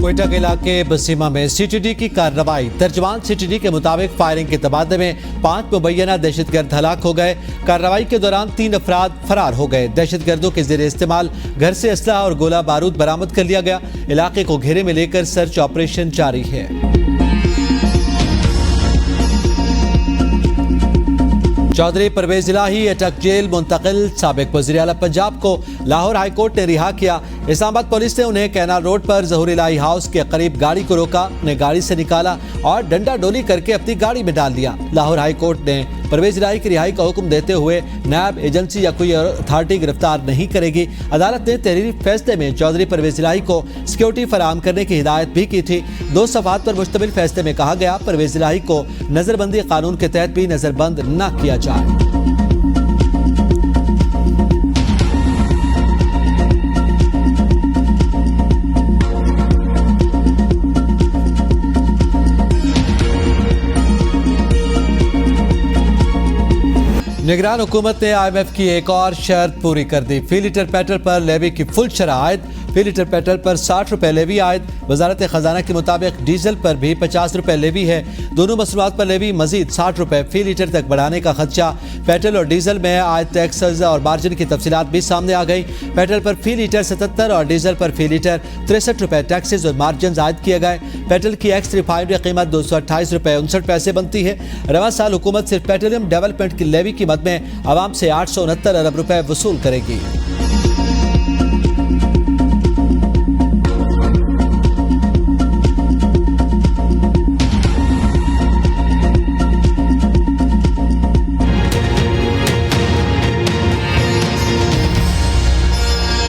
क्वेटा के इलाके बसीमा में सीटीडी की कार्रवाई। तर्जमान सीटीडी के मुताबिक फायरिंग के तबादले में 5 मुबैना दहशतगर्द हलाक हो गए। कार्रवाई के दौरान 3 अफराद फरार हो गए। दहशतगर्दों के जेर इस्तेमाल घर से असलहा और गोला बारूद बरामद कर लिया गया। इलाके को घेरे में लेकर सर्च ऑपरेशन जारी है। चौधरी परवेज इलाही अटक जेल मुंतकिल। साबिक वज़ीर आला पंजाब को लाहौर हाई कोर्ट ने रिहा किया। इस्लामाबाद पुलिस ने उन्हें कैनाल रोड पर ज़हूर इलाही हाउस के करीब गाड़ी को रोका, उन्हें गाड़ी से निकाला और डंडा डोली करके अपनी गाड़ी में डाल दिया। लाहौर हाई कोर्ट ने परवेज इलाही की रिहाई का हुक्म देते हुए नायब एजेंसी या कोई अथॉरिटी गिरफ्तार नहीं करेगी। अदालत ने तहरीरी फैसले में चौधरी परवेज इलाही को सिक्योरिटी फराहम करने की हिदायत भी की थी। 2 सफ़हात पर मुश्तमिल फैसले में कहा गया परवेज इलाही को नजरबंदी कानून के तहत भी नजरबंद न किया जाए। निगरान हुकूमत ने IMF की एक और शर्त पूरी कर दी। फी लीटर पेट्रोल पर लेवी की फुल शरह आयद। फी लीटर पेट्रोल पर 60 रुपए लेवी आयद। वजारत खजाना के मुताबिक डीजल पर भी 50 रुपए लेवी है। दोनों मसनूआत पर लेवी मजीद 60 रुपए फी लीटर तक बढ़ाने का खदशा। पेट्रोल और डीजल में आयद टैक्सेस और मार्जिन की तफसीलात भी सामने आ गई। पेट्रोल पर फी लीटर 77 और डीजल पर फी लीटर 63 रुपए टैक्सेस और मार्जिन आयद किए गए। पेट्रोल की एक्स रिफाइनरी कीमत 228 रुपए 59 पैसे बनती है। रवा साल हुकूमत सिर्फ पेट्रोलियम डेवलपमेंट की लेवी कीमत में आवाम से 869 अरब रुपए वसूल करेगी।